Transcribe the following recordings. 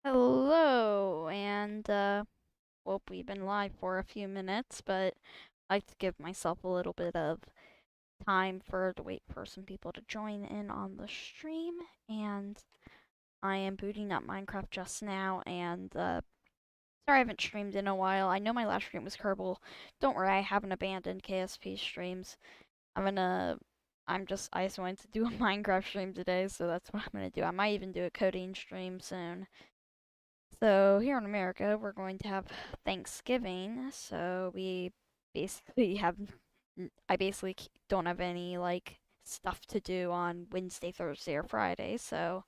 Hello, and well, we've been live for a few minutes, but I like to give myself a little bit of time to wait for some people to join in on the stream, and I am booting up Minecraft just now, and sorry I haven't streamed in a while. I know my last stream was Kerbal. Don't worry, I haven't abandoned KSP streams. I just wanted to do a Minecraft stream today, so that's what I'm gonna do. I might even do a coding stream soon. So here in America, we're going to have Thanksgiving. So we basically have, I basically don't have any like stuff to do on Wednesday, Thursday, or Friday. So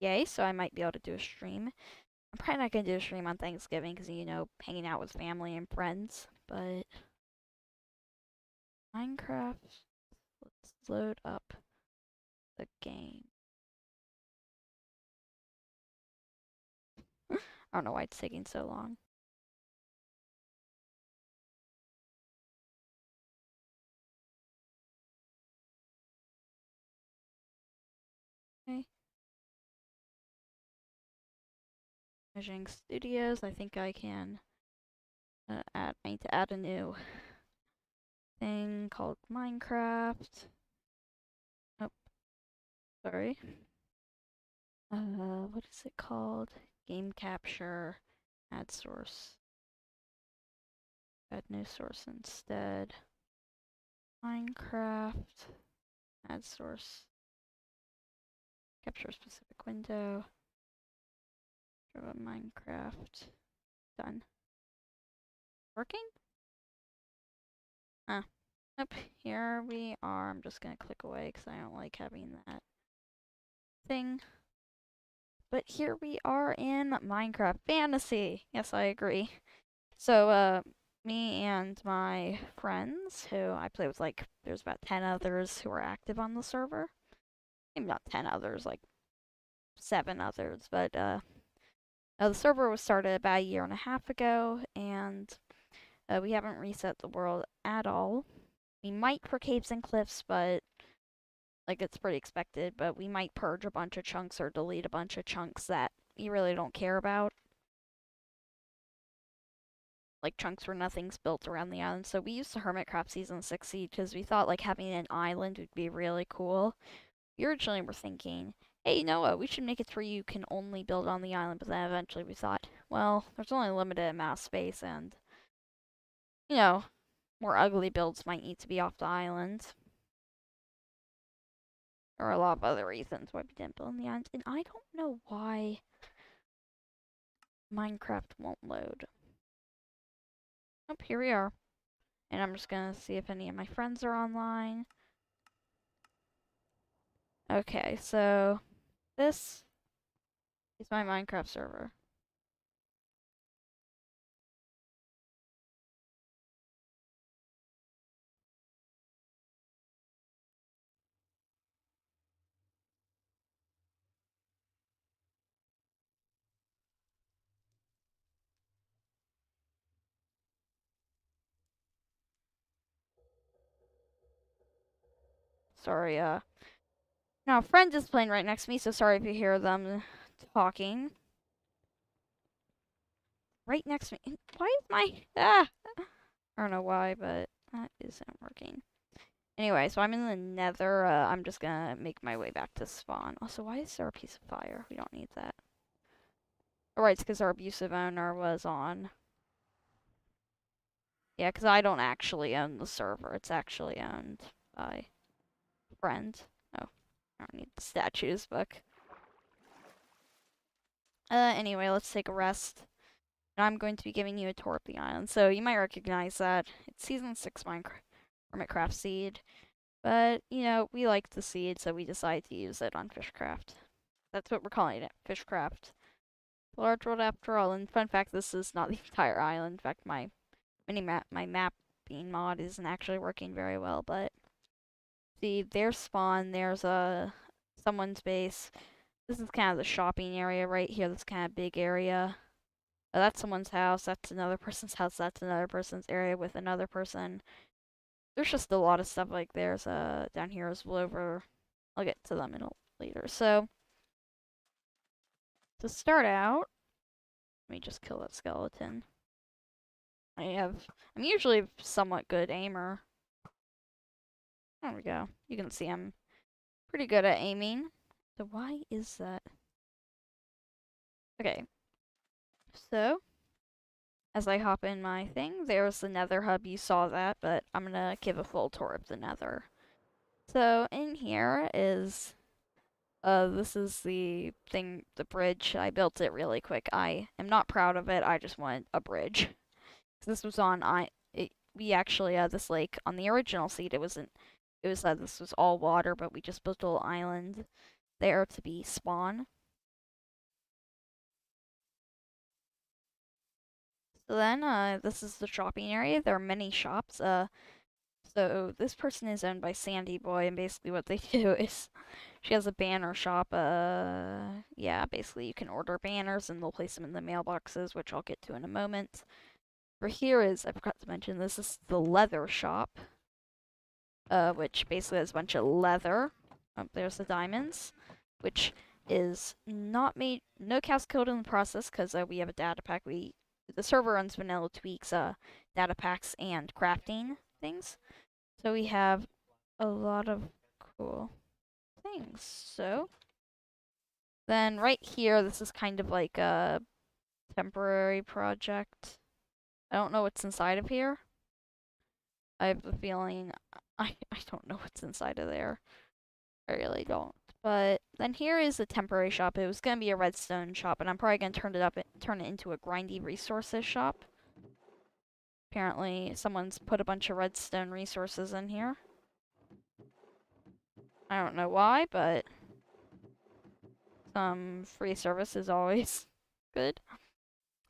yay! So I might be able to do a stream. I'm probably not gonna do a stream on Thanksgiving because hanging out with family and friends. But Minecraft, let's load up the game. I don't know why it's taking so long. Okay. Measuring Studios. I think I can I need to add a new thing called Minecraft. Oh, sorry. What is it called? Game capture. Add source. Add new source instead. Minecraft. Add source. Capture a specific window. Show a Minecraft. Done. Working? Ah. Yep, here we are. I'm just gonna click away because I don't like having that thing. But here we are in Minecraft Fantasy. Yes, I agree. So, me and my friends, who I play with, like, there's about 10 others who are active on the server. Maybe not 10 others, like 7 others, but, the server was started about a year and a half ago, and we haven't reset the world at all. We might for caves and cliffs, but, like, it's pretty expected, but we might purge a bunch of chunks or delete a bunch of chunks that you really don't care about. Like chunks where nothing's built around the island. So we used the Hermitcraft Season 6 seed because we thought like having an island would be really cool. We originally were thinking, hey, you know what, we should make it to where you can only build on the island, but then eventually we thought, well, there's only a limited amount of space and, you know, more ugly builds might need to be off the island. Or a lot of other reasons why we didn't build on the island. And I don't know why Minecraft won't load. Oh, here we are. And I'm just gonna see if any of my friends are online. Okay, so this is my Minecraft server. Sorry, now a friend is playing right next to me, so sorry if you hear them talking. Right next to me. Why is my I don't know why, but that isn't working. Anyway, so I'm in the Nether. I'm just gonna make my way back to spawn. Also, why is there a piece of fire? We don't need that. Alright, it's because our abusive owner was on. Yeah, because I don't actually own the server. It's actually owned by a friend. Oh, I don't need the statues book. Anyway, let's take a rest. And I'm going to be giving you a tour of the island. So you might recognize that. It's Season 6 Hermitcraft seed. But, you know, we like the seed, so we decided to use it on FishCraft. That's what we're calling it, FishCraft. Large world after all. And fun fact, this is not the entire island. In fact, my map being mod isn't actually working very well, but see, there's spawn, there's someone's base. This is kind of the shopping area right here, this kind of big area. That's someone's house, that's another person's house, that's another person's area with another person. There's just a lot of stuff like there's down here as well over. I'll get to them later. So to start out, Let me just kill that skeleton. I'm usually a somewhat good aimer. There we go. You can see I'm pretty good at aiming. So why is that? Okay. So, as I hop in my thing, there's the Nether hub. You saw that, but I'm gonna give a full tour of the Nether. So in here is, this is the thing, the bridge. I built it really quick. I am not proud of it. I just wanted a bridge. This was on, we actually, this lake, on the original seed, it was, this was all water, but we just built a little island there to be spawn. So then, this is the shopping area. There are many shops. So this person is owned by Sandy Boy, and basically what they do is she has a banner shop. Yeah, basically you can order banners and they'll place them in the mailboxes, which I'll get to in a moment. For here is, I forgot to mention, this is the leather shop, which basically has a bunch of leather. There's the diamonds, which is not made, no cows killed in the process because we have a data pack. The server runs vanilla tweaks, data packs and crafting things. So we have a lot of cool things. So then right here, this is kind of like a temporary project. I don't know what's inside of here. I have a feeling I don't know what's inside of there. I really don't. But then here is a temporary shop. It was gonna be a redstone shop, and I'm probably gonna turn it into a grindy resources shop. Apparently, someone's put a bunch of redstone resources in here. I don't know why, but some free service is always good.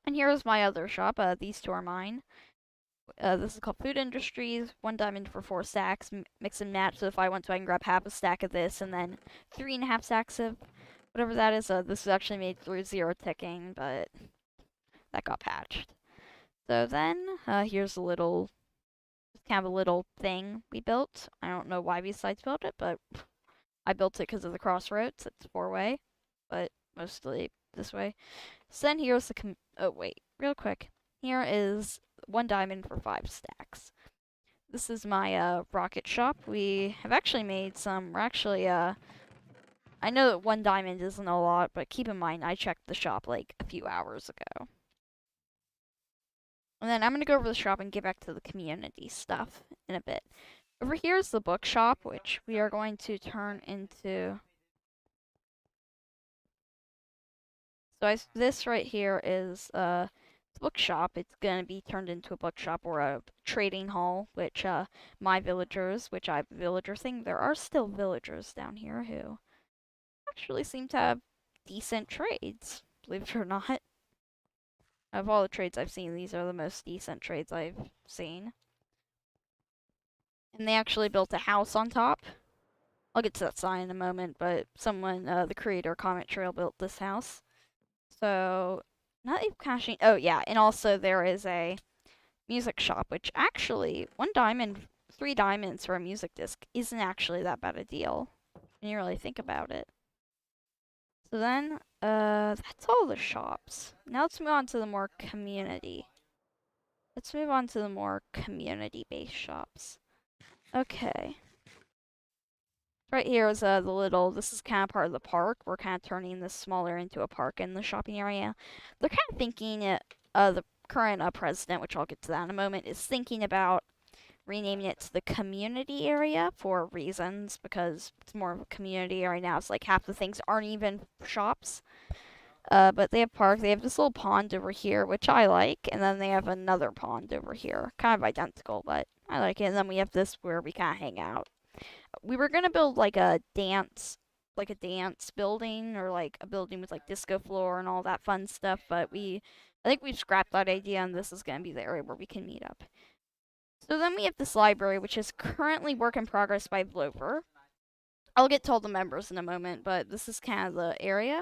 And here's my other shop. These two are mine. This is called Food Industries. 1 diamond for 4 stacks. Mix and match. So if I want to, I can grab half a stack of this and then 3.5 stacks of whatever that is. This is actually made through 0 ticking, but that got patched. So then, here's a little, kind of a little thing we built. I don't know why we decided to build it, but I built it because of the crossroads. It's 4-way, but mostly this way. So then here's the oh wait, real quick. Here is 1 diamond for 5 stacks. This is my rocket shop. We have actually made some. We're actually I know that 1 diamond isn't a lot, but keep in mind I checked the shop like a few hours ago. And then I'm gonna go over the shop and get back to the community stuff in a bit. Over here is the bookshop, which we are going to turn into. So this right here is the bookshop. It's gonna be turned into a bookshop or a trading hall, which my villagers, which I have a villager thing, there are still villagers down here who actually seem to have decent trades, believe it or not. Of all the trades I've seen, these are the most decent trades I've seen. And they actually built a house on top. I'll get to that sign in a moment, but someone, the creator, Comet Trail, built this house. So, not even caching. Oh, yeah, and also there is a music shop, which actually, 1 diamond, 3 diamonds for a music disc isn't actually that bad a deal when you really think about it. So then, that's all the shops. Now let's move on to the more community. Let's move on to the more community-based shops. Okay. Right here is this is kind of part of the park. We're kind of turning this smaller into a park in the shopping area. They're kind of thinking, the current president, which I'll get to that in a moment, is thinking about renaming it to the community area for reasons, because it's more of a community area now. It's like half the things aren't even shops. But they have park. They have this little pond over here, which I like, and then they have another pond over here, kind of identical, but I like it. And then we have this where we kind of hang out. We were gonna build like a dance building, or like a building with like disco floor and all that fun stuff, but I think we've scrapped that idea, and this is gonna be the area where we can meet up. So then we have this library, which is currently work in progress by Blover. I'll get to all the members in a moment, but this is kind of the area.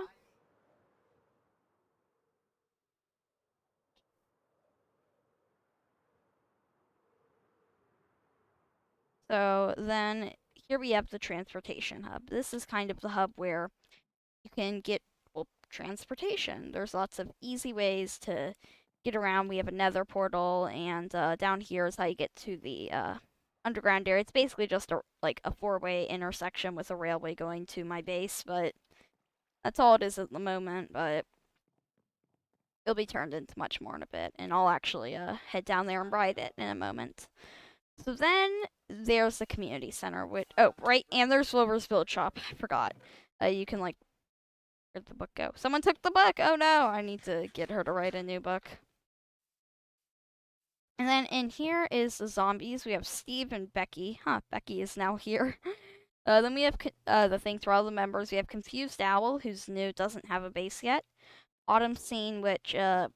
So then here we have the transportation hub. This is kind of the hub where you can get, well, transportation. There's lots of easy ways to get around. We have a Nether Portal, and down here is how you get to the underground area. It's basically just like a four-way intersection with a railway going to my base, but that's all it is at the moment. But it'll be turned into much more in a bit, and I'll actually head down there and ride it in a moment. So then there's the community center, which right, and there's Flover's Build Shop. I forgot. You can like, where'd the book go? Someone took the book. Oh no, I need to get her to write a new book. And then in here is the zombies. We have Steve and Becky. Becky is now here. Then we have the things for all the members. We have Confused Owl, who's new, doesn't have a base yet. Autumn Scene, which you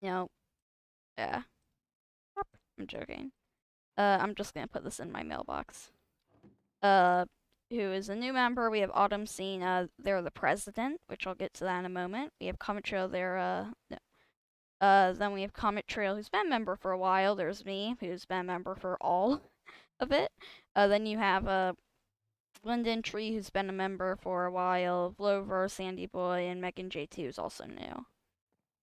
know, yeah. I'm joking. I'm just gonna put this in my mailbox. Who is a new member? We have Autumn Scene. They're the president, which I'll get to that in a moment. We have Comet Trail. Then we have Comet Trail, who's been a member for a while. There's me, who's been a member for all of it. Then you have Linden Tree, who's been a member for a while. Vlover, Sandy Boy, and Megan J2 is also new.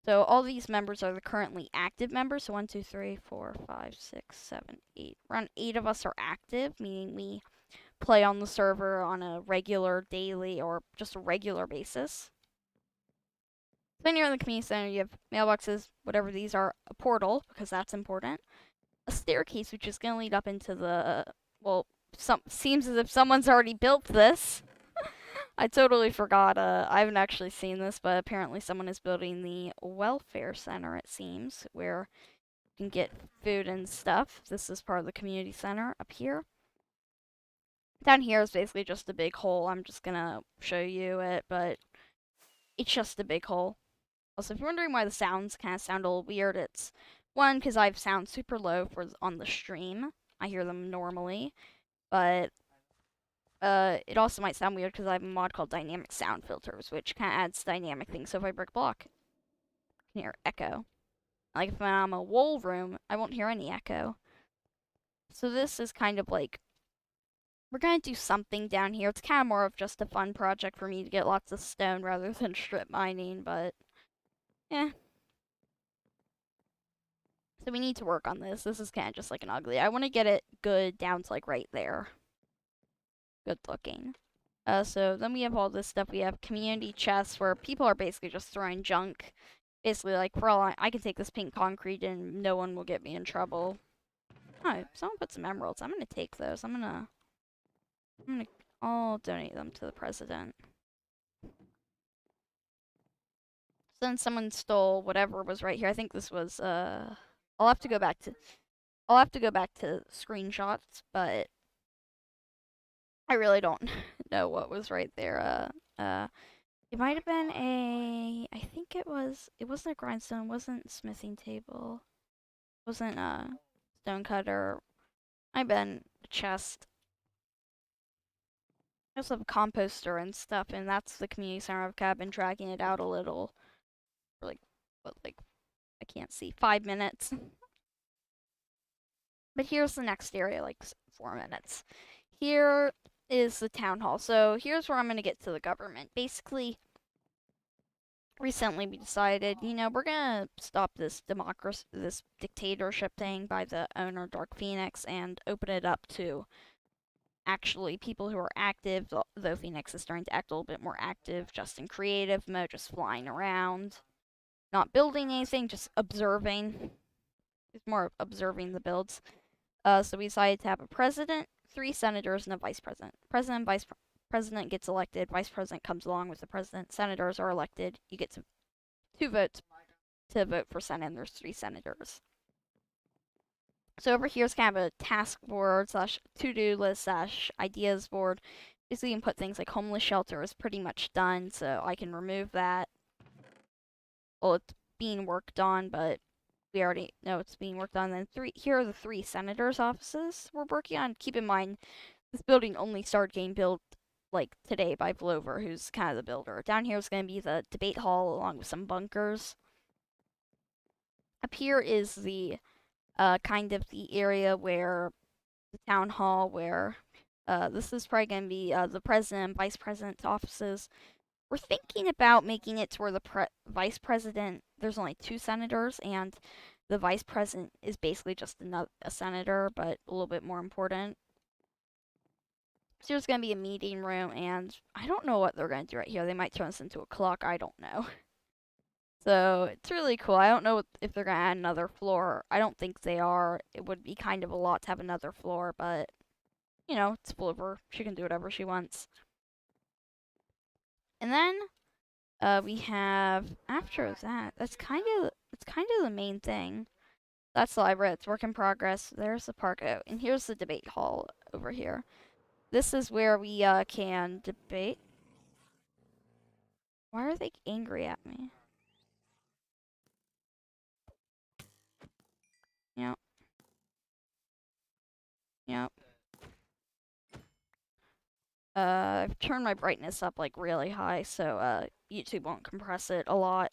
So all these members are the currently active members. So 1, 2, 3, 4, 5, 6, 7, 8. Around 8 of us are active, meaning we play on the server on a regular, daily, or just a regular basis. Then you're in the community center. You have mailboxes, whatever these are, a portal, because that's important. A staircase, which is going to lead up into the, well, seems as if someone's already built this. I totally forgot. I haven't actually seen this, but apparently someone is building the welfare center, it seems, where you can get food and stuff. This is part of the community center up here. Down here is basically just a big hole. I'm just gonna show you it, but it's just a big hole. Also, if you're wondering why the sounds kind of sound a little weird, it's one, because I have sound super low on the stream. I hear them normally, but it also might sound weird because I have a mod called Dynamic Sound Filters, which kind of adds dynamic things. So if I break a block, you can hear echo. Like if I'm in a wool room, I won't hear any echo. So this is kind of like, we're going to do something down here. It's kind of more of just a fun project for me to get lots of stone rather than strip mining, but yeah. So we need to work on this. This is kind of just like an ugly. I want to get it good down to like right there. Good looking. So then we have all this stuff. We have community chests where people are basically just throwing junk. Basically, like, for all I can take this pink concrete and no one will get me in trouble. Oh, someone put some emeralds. I'm gonna take those. I'll donate them to the president. So then someone stole whatever was right here. I think this was, I'll have to go back to screenshots, but I really don't know what was right there. It might have been I think it wasn't a grindstone, wasn't a smithing table, wasn't a stone cutter. Might have been a chest. I also have a composter and stuff, and that's the community center. I've been dragging it out a little for like, I can't see, 5 minutes. But here's the next area, like 4 minutes. Here is the town hall. So here's where I'm going to get to the government. Basically, recently we decided, we're going to stop this dictatorship thing by the owner, Dark Phoenix, and open it up to actually people who are active, though Phoenix is starting to act a little bit more active, just in creative mode, just flying around, not building anything, just observing. It's more observing the builds. So we decided to have a president, 3 senators, and a vice president. President, vice president gets elected, vice president comes along with the president, senators are elected. You get 2 votes to vote for senate, and there's 3 senators. So over here is kind of a task board / to-do list / ideas board. Basically, you can put things like homeless shelter is pretty much done, so I can remove that. Well, it's being worked on, but we already know it's being worked on. Then here are the 3 senators' offices we're working on. Keep in mind, this building only started getting built like today by Vlover, who's kind of the builder. Down here is going to be the debate hall along with some bunkers. Up here is the kind of the area where the town hall, where this is probably going to be the president, vice president's offices. We're thinking about making it to where the vice president, there's only 2 senators, and the vice president is basically just a senator, but a little bit more important. So there's going to be a meeting room, and I don't know what they're going to do right here. They might turn this into a clock. I don't know. So it's really cool. I don't know if they're going to add another floor. I don't think they are. It would be kind of a lot to have another floor, but, you know, it's Flipper. She can do whatever she wants. And then we have, after that, it's kind of the main thing. That's the library. It's work in progress. There's the park. Oh, and here's the debate hall over here. This is where we can debate. Why are they angry at me? Yep. Yep. I've turned my brightness up like really high, so YouTube won't compress it a lot.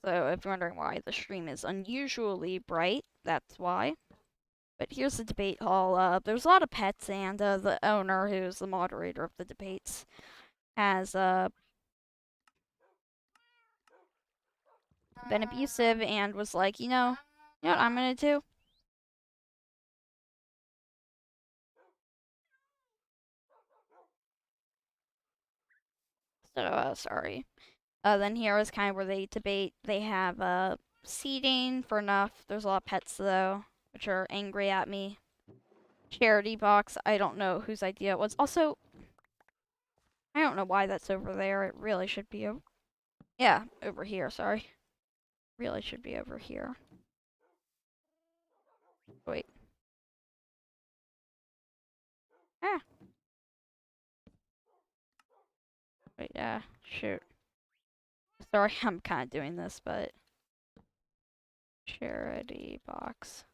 So if you're wondering why the stream is unusually bright, that's why. But here's the debate hall. There's a lot of pets, and the owner, who's the moderator of the debates, has been abusive and was like, you know what I'm gonna do? So sorry. Then here is kind of where they debate. They have seating for enough. There's a lot of pets though, which are angry at me. Charity box. I don't know whose idea it was. Also, I don't know why that's over there. It really should be over. Yeah, over here. Sorry. Really should be over here. Wait. Ah. Wait. Shoot. Sorry, I'm kind of doing this, but charity box.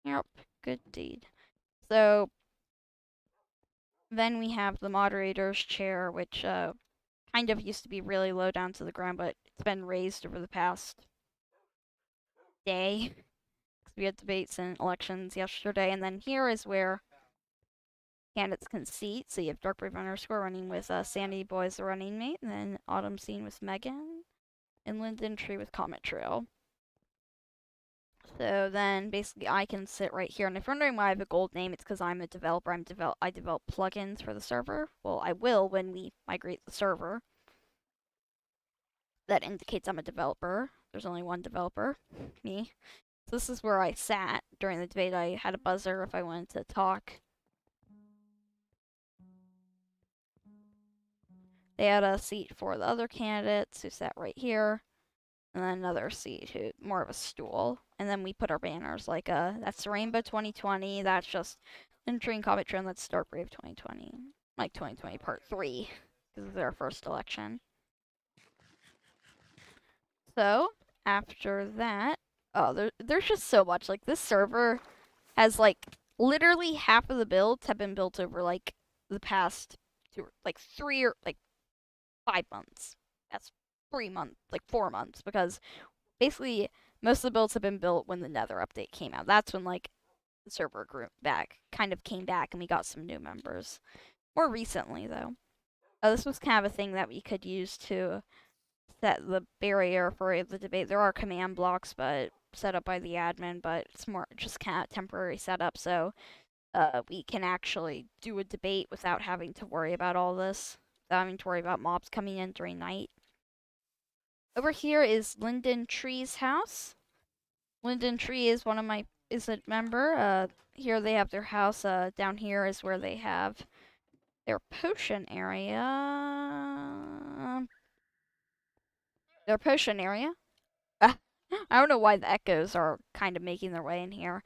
Yep. Good deed. So then we have the moderator's chair, which kind of used to be really low down to the ground, but it's been raised over the past day. We had debates and elections yesterday, and then here is where candidates can seat. So you have Darkbrave underscore running with Sandy Boy as the running mate, and then Autumn Scene with Megan, and Linden Tree with Comet Trail. So then basically I can sit right here, and if you're wondering why I have a gold name, it's because I'm a developer. I develop plugins for the server. Well, I will when we migrate the server. That indicates I'm a developer. There's only one developer, me. So this is where I sat during the debate. I had a buzzer if I wanted to talk. They had a seat for the other candidates who sat right here, and then another seat who more of a stool. And then we put our banners like that's Rainbow 2020. That's just Entering Comet Trail. That's Darkbrave 2020, like 2020 Part 3, because it's their first election. So after that, oh, there's just so much. Like this server has like literally half of the builds have been built over like the past 3 or like 5 months. That's 3 months, like 4 months, because basically most of the builds have been built when the Nether update came out. That's when like the server group kind of came back and we got some new members. More recently though, this was kind of a thing that we could use to set the barrier for the debate. There are command blocks, but set up by the admin, but it's more just kind of temporary setup, so we can actually do a debate without having to worry about all this, without having to worry about mobs coming in during night. Over here is Linden Tree's house. Linden Tree is a member. Here they have their house. Down here is where they have their potion area. Their potion area. I don't know why the echoes are kind of making their way in here.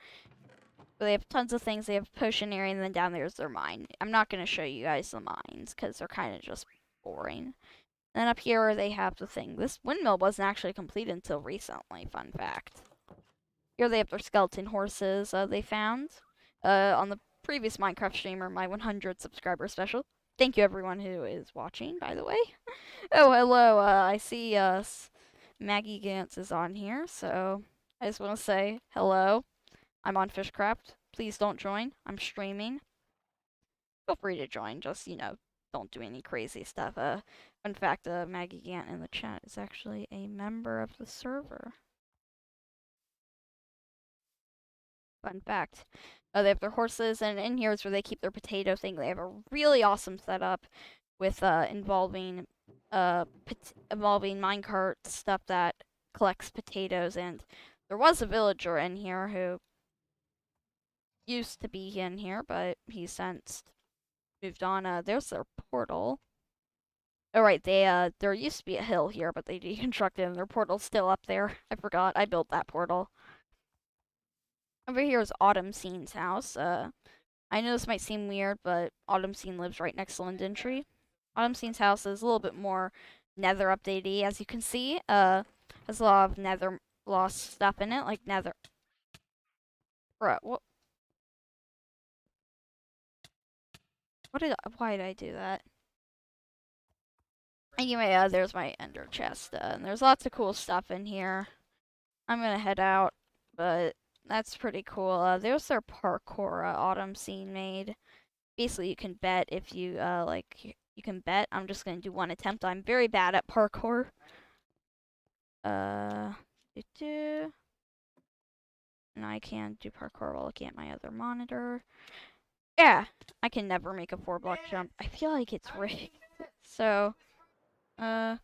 But they have tons of things. They have potion area, and then down there is their mine. I'm not going to show you guys the mines, because they're kind of just boring. And then up here, they have the thing. This windmill wasn't actually complete until recently, fun fact. Here they have their skeleton horses they found on the previous Minecraft streamer, my 100 subscriber special. Thank you everyone who is watching, by the way. Oh, hello. I see Maggie Gantz is on here, so I just want to say hello. I'm on FishCraft. Please don't join. I'm streaming. feel free to join. Just, don't do any crazy stuff. Fun fact, Maggie Gant in the chat is actually a member of the server. Fun fact. They have their horses, and in here is where they keep their potato thing. They have a really awesome setup with involving minecart stuff that collects potatoes. And there was a villager in here who used to be in here, but he's since moved on. There's their portal. Oh right, there used to be a hill here, but they deconstructed and their portal's still up there. I forgot, I built that portal. Over here is Autumn Scene's house. I know this might seem weird, but Autumn Scene lives right next to Linden Tree. Autumn Scene's house is a little bit more Nether updatey, as you can see. Has a lot of Nether lost stuff in it, like Nether. Bruh, what? Why did I do that? Anyway, there's my ender chest, and there's lots of cool stuff in here. I'm gonna head out, but that's pretty cool. There's their parkour Autumn Scene made. Basically, you can bet if you, you can bet. I'm just gonna do one attempt. I'm very bad at parkour. And I can do parkour while looking at my other monitor. Yeah, I can never make a 4-block jump. I feel like it's rigged. So, up,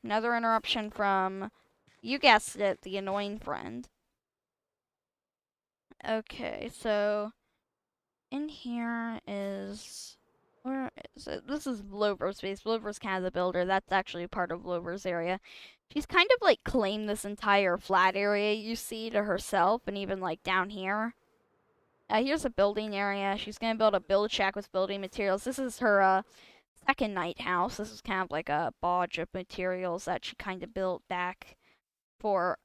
another interruption from, you guessed it, the annoying friend. Okay, so in here is, where is it? This is Blover's base. Blover's kind of the builder. That's actually part of Blover's area. She's kind of like claimed this entire flat area you see to herself, and even like down here. Here's a building area. She's gonna build a build shack with building materials. This is her second night house. This is kind of like a bodge of materials that she kind of built back for.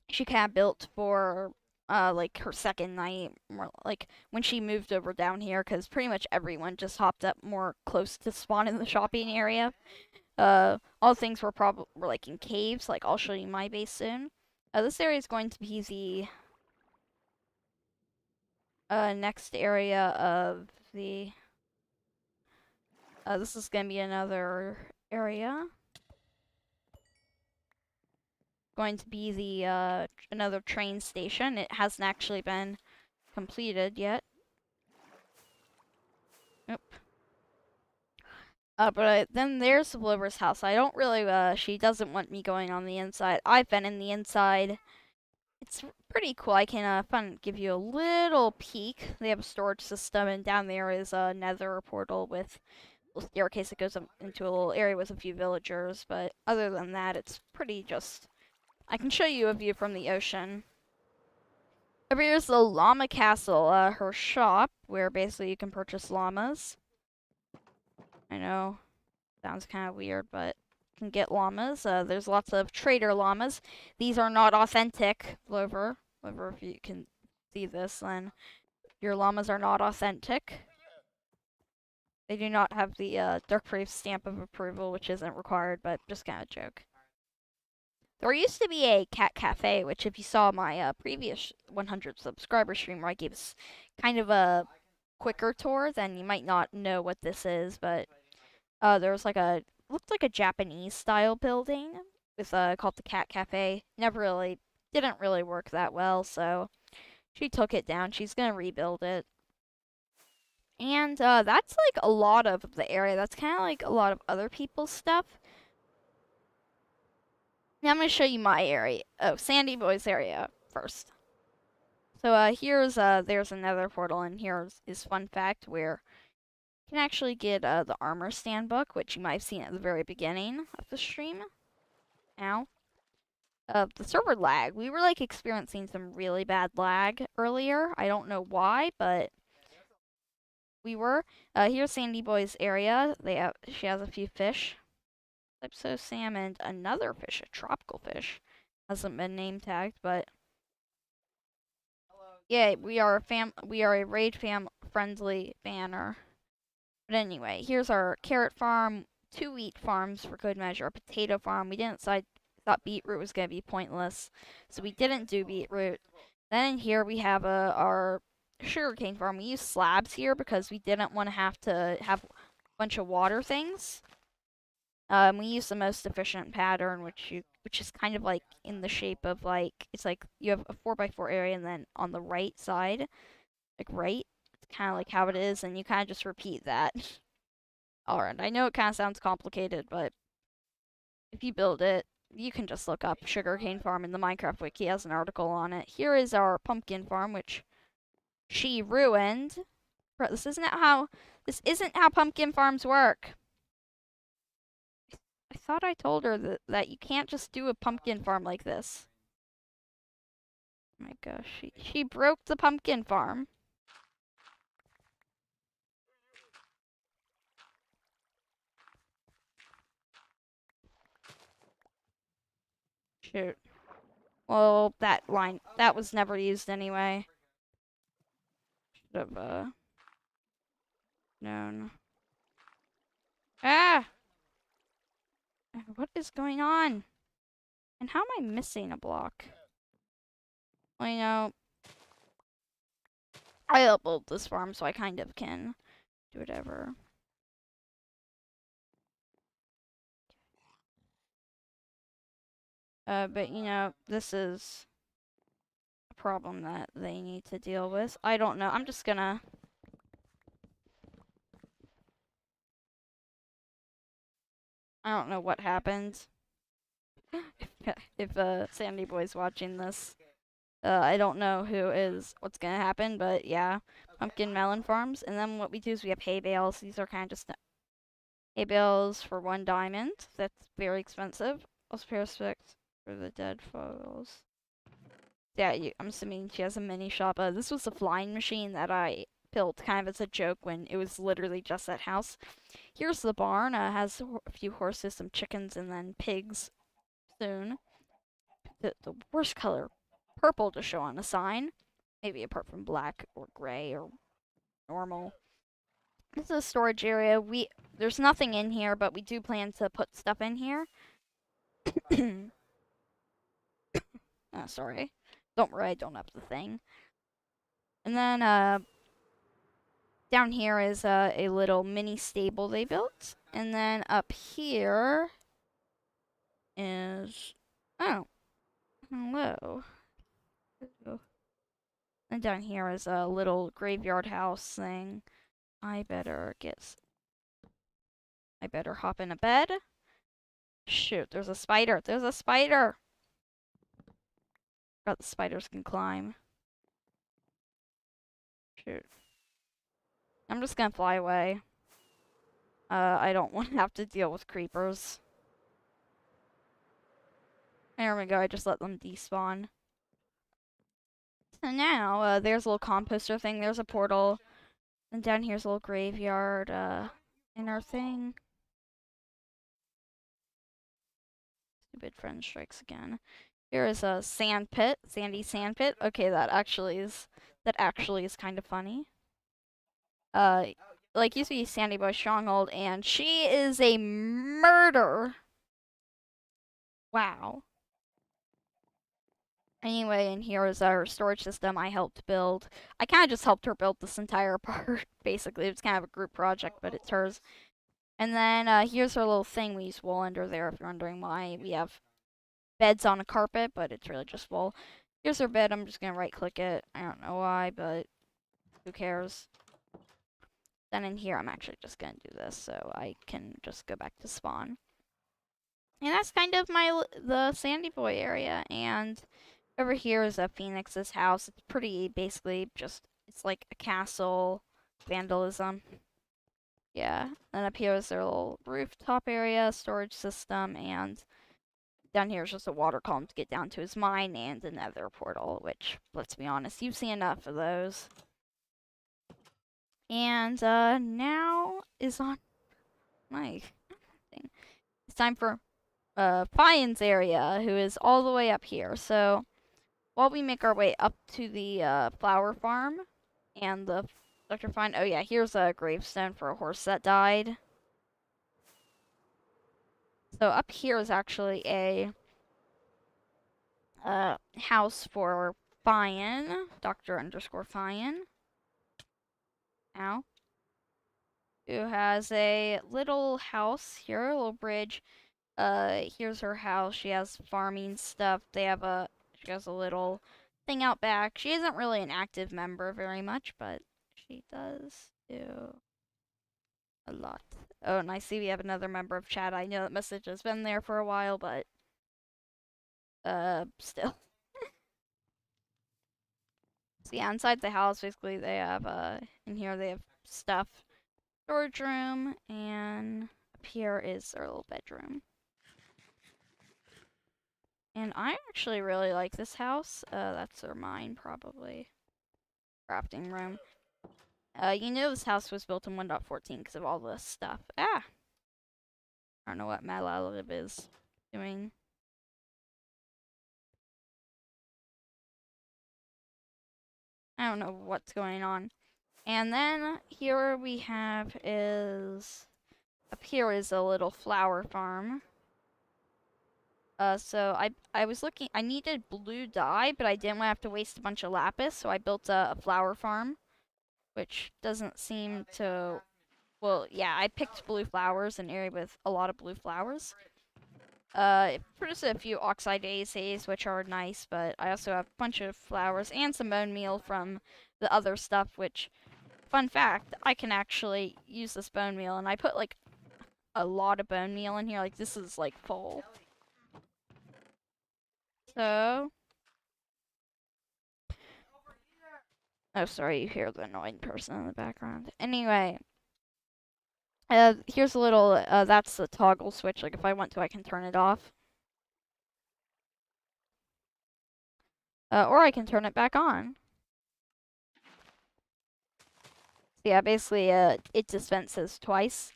She kind of built for like her second night, more like when she moved over down here, because pretty much everyone just hopped up more close to spawn in the shopping area. All things were like in caves. Like I'll show you my base soon. This area is going to be the next area of the. This is gonna be another area. Going to be the another train station. It hasn't actually been completed yet. Nope. But then there's the Blover's house. I don't really, she doesn't want me going on the inside. I've been in the inside. It's pretty cool. I can, give you a little peek. They have a storage system, and down there is a Nether Portal with a staircase that goes up into a little area with a few villagers. But other than that, it's pretty just, I can show you a view from the ocean. Over here's the Llama Castle, her shop, where basically you can purchase llamas. I know, sounds kind of weird, but you can get llamas. There's lots of trader llamas. These are not authentic, Blover. Blover, if you can see this, then your llamas are not authentic. They do not have the Dark Brave stamp of approval, which isn't required, but just kind of a joke. There used to be a cat cafe, which if you saw my previous 100 subscriber stream where I gave kind of a quicker tour, then you might not know what this is, but there was like looked like a Japanese style building with called the Cat Cafe. Didn't really work that well, so she took it down. She's gonna rebuild it. And that's like a lot of the area. That's kind of like a lot of other people's stuff. Now I'm going to show you my area. Oh, Sandy Boy's area first. So here's there's another portal, and here is fun fact where you can actually get the armor stand book, which you might have seen at the very beginning of the stream. Now, the server lag. We were like experiencing some really bad lag earlier. I don't know why, but we were. Here's Sandy Boy's area. She has a few fish. Calypso salmon, another fish, a tropical fish. Hasn't been name tagged, but yeah, we are a raid fam friendly banner. But anyway, here's our carrot farm. 2 wheat farms for good measure, a potato farm. We didn't decide, thought beetroot was going to be pointless, so we didn't do beetroot. Then in here we have our sugarcane farm. We use slabs here because we didn't want to have a bunch of water things. We use the most efficient pattern, which is kind of like in the shape of like, it's like you have a 4x4 area, and then on the right side, like right, it's kind of like how it is, and you kind of just repeat that. Alright, I know it kind of sounds complicated, but if you build it, you can just look up sugarcane farm in the Minecraft wiki, has an article on it. Here is our pumpkin farm, which she ruined. This isn't how pumpkin farms work. I thought I told her that you can't just do a pumpkin farm like this. Oh my gosh, she broke the pumpkin farm. Shoot. Well, that was never used anyway. Should have, known. Ah! What is going on? And how am I missing a block? Well, you know, I upload this farm, so I kind of can do whatever. But you know, this is a problem that they need to deal with. I don't know. I'm just gonna... I don't know what happened. if Sandy Boy's watching this. I don't know what's gonna happen, but yeah. Pumpkin melon farms. And then what we do is we have hay bales. These are kind of just hay bales for 1 diamond. That's very expensive. Also perfect for the dead foes. Yeah, I'm assuming she has a mini shop. This was a flying machine that I built kind of as a joke when it was literally just that house. Here's the barn. Has a few horses, some chickens, and then pigs soon. The worst color, purple, to show on a sign. Maybe apart from black or gray or normal. This is a storage area. There's nothing in here, but we do plan to put stuff in here. Oh, sorry. Don't worry, I don't have the thing. And then, down here is a little mini stable they built. And then up here is... Oh. Hello. And down here is a little graveyard house thing. I better hop in a bed. Shoot, there's a spider. There's a spider! Forgot the spiders can climb. Shoot. I'm just gonna fly away. I don't want to have to deal with creepers. There we go, I just let them despawn. So now, there's a little composter thing, there's a portal. And down here's a little graveyard, inner thing. Stupid friend strikes again. Here is a sand pit, sandy sand pit. Okay, that actually is kind of funny. Like used to be Sandy Boy Stronghold, and she is a murder. Wow. Anyway, and here is our storage system I helped build. I kind of just helped her build this entire part, basically. It's kind of a group project, but it's hers. And then here's her little thing. We use wool under there if you're wondering why we have beds on a carpet, but it's really just wool. Here's her bed. I'm just going to right-click it. I don't know why, but who cares? Then in here, I'm actually just going to do this so I can just go back to spawn. And that's kind of the Sandy Boy area. And over here is a Phoenix's house. It's pretty, basically, it's like a castle, vandalism. Yeah. Then up here is their little rooftop area, storage system, and down here is just a water column to get down to his mine and the Nether Portal, which, let's be honest, you've seen enough of those. And now is on my thing. It's time for Fian's area, who is all the way up here. So while we make our way up to the flower farm and the Dr. Fine, oh yeah, here's a gravestone for a horse that died. So up here is actually a house for Fian, Dr. _Fian. Ow. Who has a little house here, a little bridge. Here's her house. She has farming stuff. She has a little thing out back. She isn't really an active member very much, but she does do a lot. Oh, and I see we have another member of chat. I know that message has been there for a while, but still. So yeah, inside the house, basically they have in here they have stuff, storage room, and up here is their little bedroom. And I actually really like this house. That's their mine, probably. Crafting room. You know this house was built in 1.14 because of all this stuff. Ah! I don't know what Malaliv is doing. I don't know what's going on. And then here we have is... Up here is a little flower farm. So I was looking... I needed blue dye, but I didn't want to have to waste a bunch of lapis, so I built a flower farm. Which doesn't seem to... Well, yeah, I picked blue flowers, an area with a lot of blue flowers. It produces a few oxide daisies, which are nice, but I also have a bunch of flowers and some bone meal from the other stuff, which, fun fact, I can actually use this bone meal, and I put, like, a lot of bone meal in here. Like, this is, like, full. So... Oh, sorry, you hear the annoying person in the background. Anyway... here's a little, that's the toggle switch. Like, if I want to, I can turn it off. Or I can turn it back on. So yeah, basically, it dispenses twice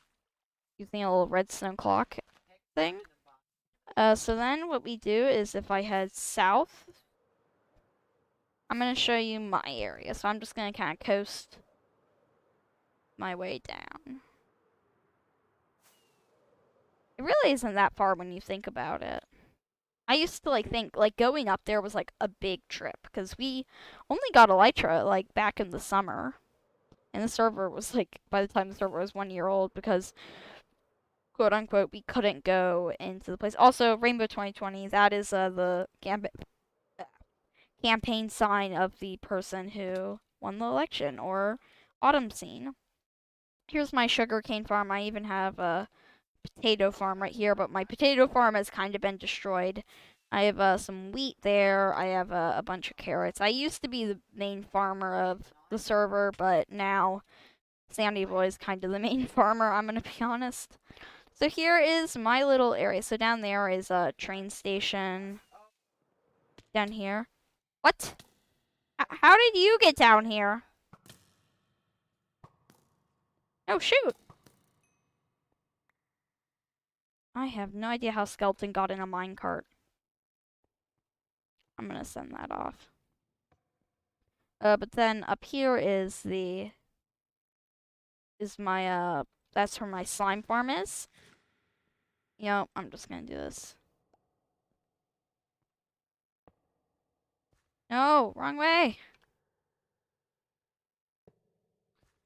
using a little redstone clock thing. So then what we do is if I head south, I'm going to show you my area. So I'm just going to kind of coast my way down. It really isn't that far when you think about it. I used to think going up there was like a big trip because we only got Elytra like back in the summer. And the server was like, by the time the server was 1 year old, because quote unquote we couldn't go into the place. Also, Rainbow 2020, that is the campaign sign of the person who won the election, or Autumn Scene. Here's my sugarcane farm. I even have a potato farm right here, but my potato farm has kind of been destroyed. I have some wheat there. I have a bunch of carrots. I used to be the main farmer of the server, but now Sandy Boy is kind of the main farmer, I'm going to be honest. So here is my little area. So down there is a train station. Down here. What? How did you get down here? Oh, shoot. I have no idea how Skeleton got in a minecart. I'm going to send that off. But then up here is my, that's where my slime farm is. Yep, I'm just going to do this. No, wrong way.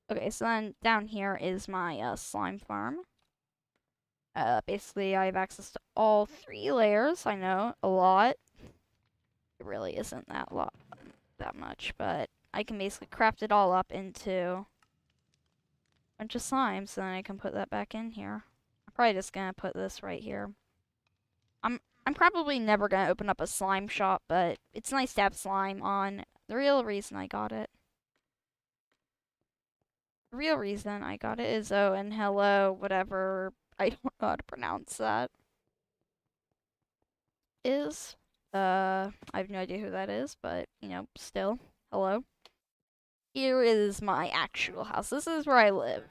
Okay, so then down here is my slime farm. Basically, I have access to all 3 layers. I know, a lot. It really isn't that much, but I can basically craft it all up into a bunch of slimes, so then I can put that back in here. I'm probably just gonna put this right here. I'm probably never gonna open up a slime shop, but it's nice to have slime on. The real reason I got it. The real reason I got it is, oh, and hello, whatever. I don't know how to pronounce that. I have no idea who that is, but, you know, still, hello. Here is my actual house. This is where I live.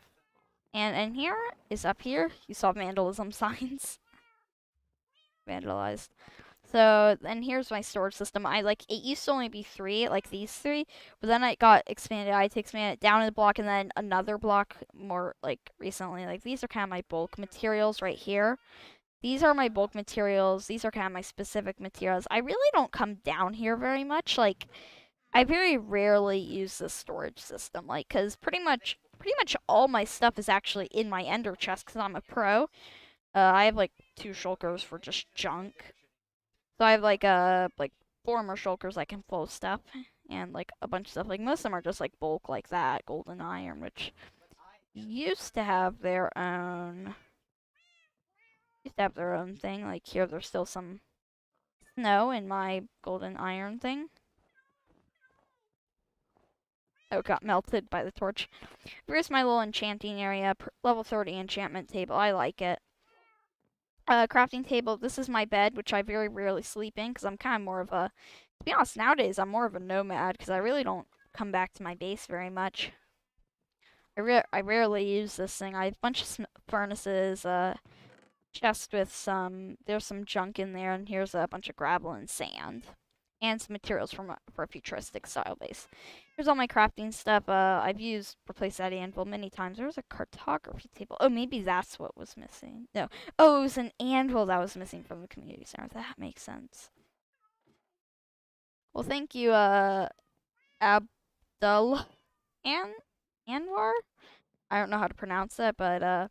And here is up here. You saw vandalism signs. Vandalized. So, and here's my storage system. It used to only be 3, like these 3, but then it got expanded. I had to expand it down in the block and then another block more, like, recently. Like, these are kind of my bulk materials right here. these are my bulk materials. These are kind of my specific materials. I really don't come down here very much. Like, I very rarely use this storage system. Like, cause pretty much all my stuff is actually in my ender chest because I'm a pro. I have like 2 shulkers for just junk. So I have like 4 more shulkers I can full of stuff and like a bunch of stuff. Like most of them are just like bulk like that, gold and iron, which used to have their own thing. Like here there's still some snow in my golden iron thing. Oh, it got melted by the torch. Here's my little enchanting area, level 30 enchantment table. I like it. Crafting table. This is my bed, which I very rarely sleep in because I'm kind of more of a. To be honest, nowadays I'm more of a nomad because I really don't come back to my base very much. I rarely use this thing. I have a bunch of furnaces, chest with there's some junk in there, and here's a bunch of gravel and sand, and some materials for a futuristic style base. Here's all my crafting stuff. I've used replace that anvil many times. There's a cartography table. Oh, maybe that's what was missing. No. Oh, it was an anvil that was missing from the community center. That makes sense. Well, thank you, Abdul Anwar. I don't know how to pronounce that, but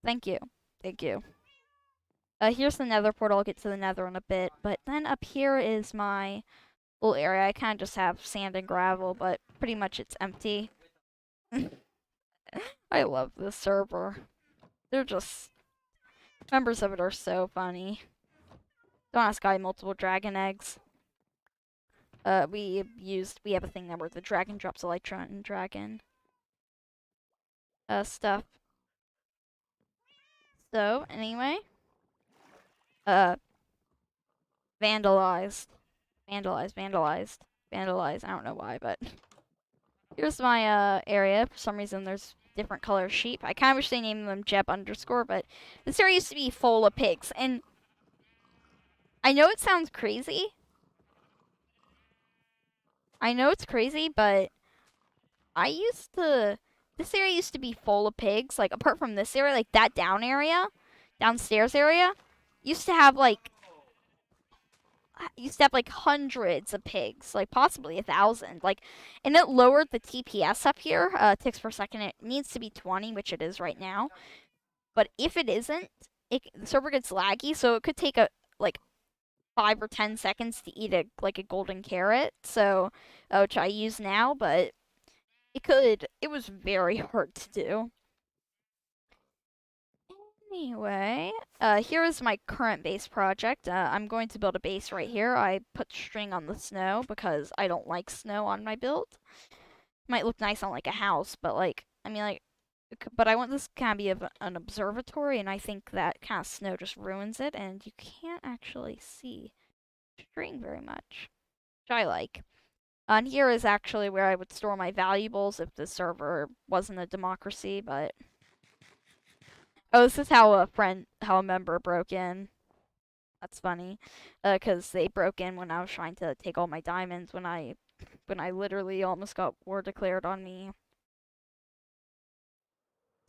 thank you. Thank you. Here's the Nether Portal. I'll get to the Nether in a bit, but then up here is my little area. I kind of just have sand and gravel, but pretty much it's empty. I love this server. They're just members of it are so funny. Don't ask, I multiple dragon eggs. We have a thing now where the dragon drops elytra and dragon stuff. So anyway, vandalized. I don't know why, but here's my area. For some reason, there's different color sheep. I kind of wish they named them Jeb underscore, but this area used to be full of pigs, and I know it sounds crazy. I know it's crazy, but this area used to be full of pigs. Like apart from this area, like that downstairs area, used to have like hundreds of pigs, like possibly 1,000. Like, and it lowered the TPS up here, ticks per second. It needs to be 20, which it is right now. But if it isn't, the server gets laggy, so it could take like 5 or 10 seconds to eat a golden carrot. So, which I use now, but it was very hard to do. Anyway, here is my current base project. I'm going to build a base right here. I put string on the snow because I don't like snow on my build. Might look nice on like a house, but but I want this kind of be an observatory, and I think that kind of snow just ruins it, and you can't actually see string very much, which I like. And here is actually where I would store my valuables if the server wasn't a democracy, but oh, this is how a member broke in. That's funny, because they broke in when I was trying to take all my diamonds when I literally almost got war declared on me.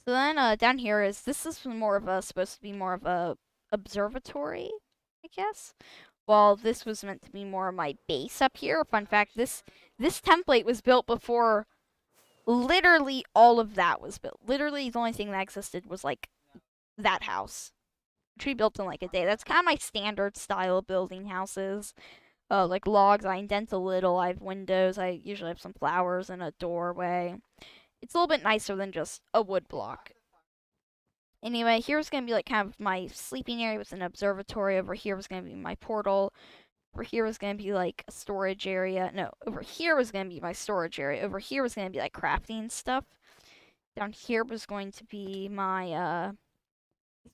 So then, down here this is supposed to be more of a observatory, I guess. While this was meant to be more of my base up here. Fun fact: this template was built before literally all of that was built. Literally, the only thing that existed was like that house, which we built in like a day. That's kind of my standard style of building houses. Like logs, I indent a little. I have windows. I usually have some flowers and a doorway. It's a little bit nicer than just a wood block. Anyway, here's gonna be like kind of my sleeping area with an observatory. Over here was gonna be my portal. Over here was gonna be like a storage area. No, over here was gonna be my storage area. Over here was gonna be like crafting stuff. Down here was going to be my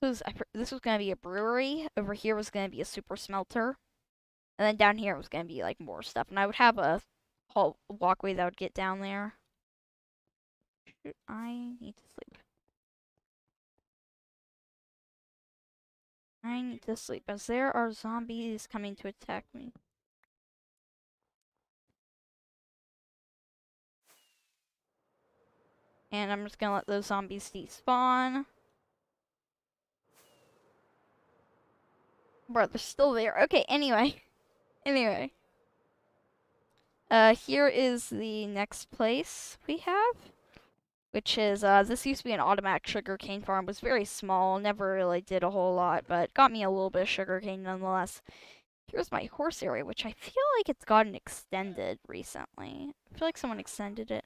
this was gonna be a brewery. Over here was gonna be a super smelter, and then down here was gonna be like more stuff. And I would have a whole walkway that would get down there. Shoot, I need to sleep. I need to sleep as there are zombies coming to attack me. And I'm just gonna let those zombies despawn. Bro, they're still there. Okay, anyway. Anyway. Here is the next place we have, which is, this used to be an automatic sugarcane farm. It was very small, never really did a whole lot, but got me a little bit of sugarcane nonetheless. Here's my horse area, which I feel like it's gotten extended recently. I feel like someone extended it.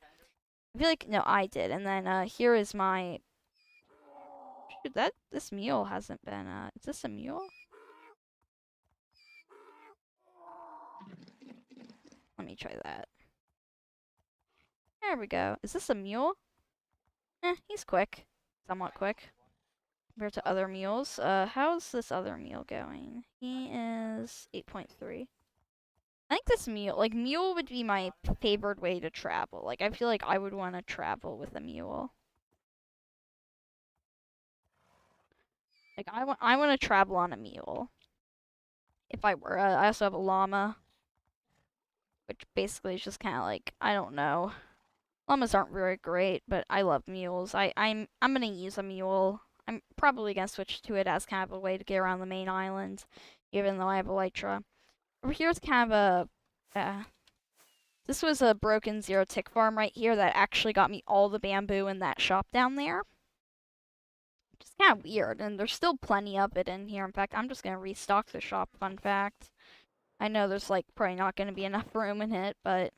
I feel like, no, I did. And then, here is my, shoot, this mule hasn't been, is this a mule? Let me try that. There we go. Is this a mule? He's quick. Somewhat quick. Compared to other mules. How's this other mule going? He is 8.3. I think this mule would be my favored way to travel. Like, I feel like I would want to travel with a mule. Like, I want to travel on a mule. If I were, I also have a llama. Which basically is just kind of like, I don't know. Llamas aren't very great, but I love mules. I'm gonna use a mule. I'm probably gonna switch to it as kind of a way to get around the main island, even though I have elytra. Over here's kind of this was a broken zero tick farm right here that actually got me all the bamboo in that shop down there. It's kind of weird, and there's still plenty of it in here. In fact, I'm just gonna restock the shop, fun fact. I know there's like probably not gonna be enough room in it, but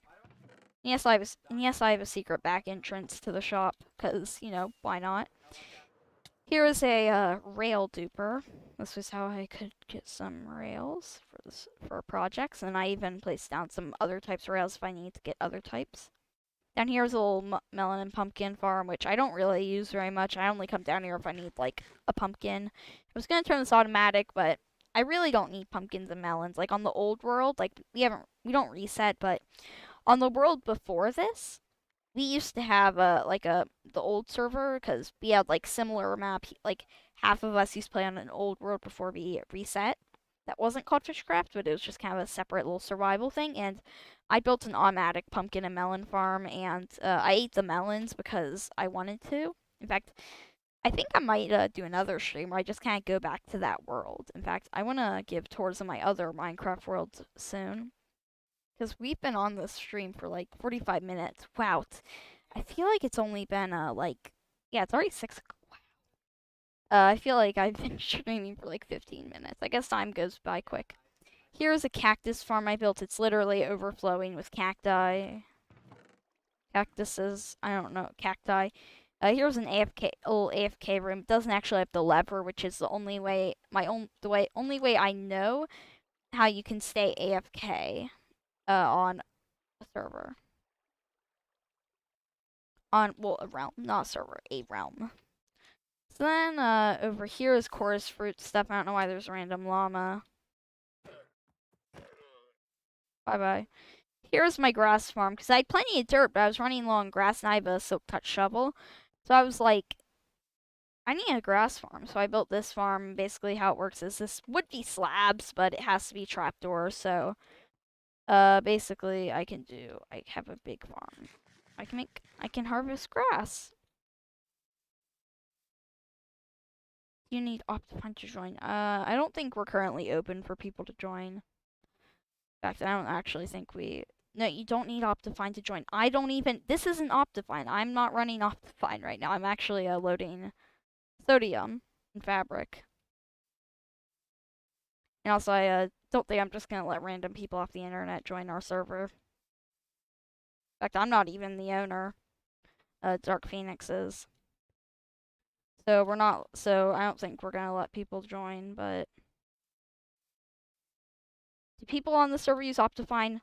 yes, I have a secret back entrance to the shop, because, you know, why not? Here is a rail duper. This was how I could get some rails for projects, and I even placed down some other types of rails if I need to get other types. Down here is a little melon and pumpkin farm, which I don't really use very much. I only come down here if I need like a pumpkin. I was gonna turn this automatic, but I really don't need pumpkins and melons. Like on the old world, like we don't reset, but on the world before this, we used to have the old server because we had like similar map. Like half of us used to play on an old world before we reset. That wasn't called FishCraft, but it was just kind of a separate little survival thing. And I built an automatic pumpkin and melon farm, and I ate the melons because I wanted to. In fact, I think I might do another stream where I just kind of go back to that world. In fact, I want to give tours of my other Minecraft worlds soon. Because we've been on this stream for like 45 minutes. Wow. I feel like it's only been, yeah, it's already 6 o'clock. I feel like I've been streaming for like 15 minutes. I guess time goes by quick. Here's a cactus farm I built. It's literally overflowing with cacti. Cactuses. I don't know. Cacti. Here's an little AFK room. It doesn't actually have the lever, which is the only way, only way I know how you can stay AFK. On a server. Well, a realm, not a server, a realm. So then, over here is chorus fruit stuff. I don't know why there's a random llama. Bye-bye. Here's my grass farm, because I had plenty of dirt, but I was running low on grass, and I have a silk touch shovel. So I was like, I need a grass farm. So I built this farm. Basically, how it works is this would be slabs, but it has to be trapdoors, so basically I have a big farm. I can harvest grass. You need Optifine to join. I don't think we're currently open for people to join. In fact, I don't actually think no, you don't need Optifine to join. This isn't Optifine. I'm not running Optifine right now. I'm actually loading sodium and fabric. And also, I don't think I'm just gonna let random people off the internet join our server. In fact, I'm not even the owner. Dark Phoenix is. So I don't think we're gonna let people join, but do people on the server use Optifine?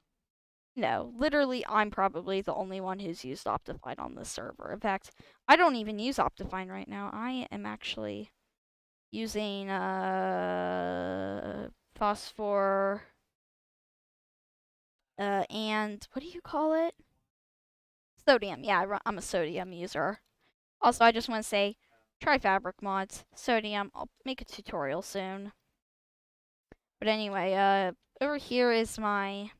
No. Literally, I'm probably the only one who's used Optifine on this server. In fact, I don't even use Optifine right now. I am actually using, phosphor, and what do you call it? Sodium. Yeah, I'm a sodium user. Also, I just want to say, try fabric mods. Sodium. I'll make a tutorial soon. But anyway, over here is my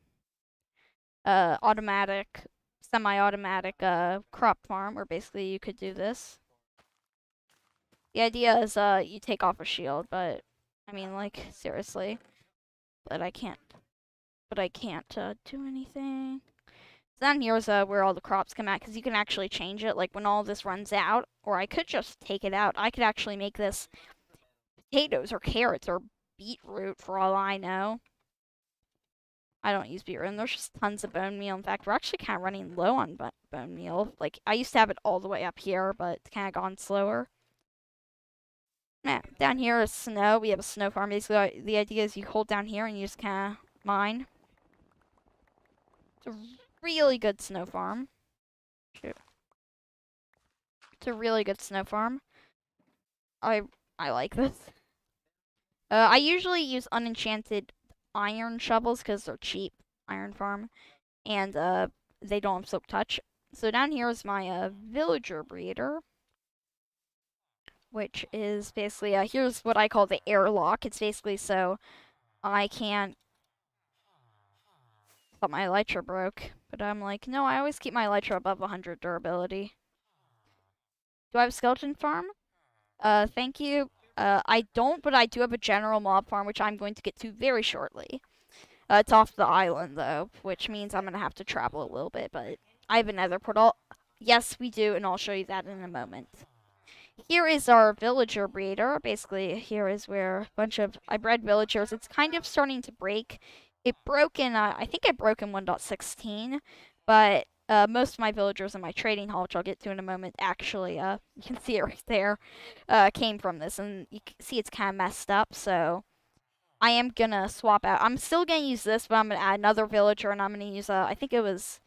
automatic, semi-automatic crop farm, where basically you could do this. The idea is you take off a shield, but I mean, like, seriously. But I can't do anything. Down here is where all the crops come out, because you can actually change it, like when all this runs out, or I could just take it out. I could actually make this potatoes or carrots or beetroot for all I know. I don't use beetroot, and there's just tons of bone meal. In fact, we're actually kind of running low on bone meal. Like, I used to have it all the way up here, but it's kind of gone slower. Yeah, down here is snow. We have a snow farm. Basically, the idea is you hold down here and you just kind of mine. It's a really good snow farm. Shoot. It's a really good snow farm. I like this. I usually use unenchanted iron shovels because they're cheap. Iron farm, and they don't have silk touch. So down here is my villager breeder, which is basically here's what I call the airlock. It's basically so I can't. Thought my elytra broke, but I'm like, no, I always keep my elytra above 100 durability. Do I have a skeleton farm? Thank you. I don't, but I do have a general mob farm, which I'm going to get to very shortly. It's off the island, though, which means I'm going to have to travel a little bit, but I have a nether portal. Yes, we do, and I'll show you that in a moment. Here is our villager breeder. Basically, here is where a bunch of I bred villagers. It's kind of starting to break. It broke in, I think it broke in 1.16, but most of my villagers in my trading hall, which I'll get to in a moment, actually, you can see it right there, came from this, and you can see it's kind of messed up, so I am gonna swap out. I'm still gonna use this, but I'm gonna add another villager, and I'm gonna use, I think it was,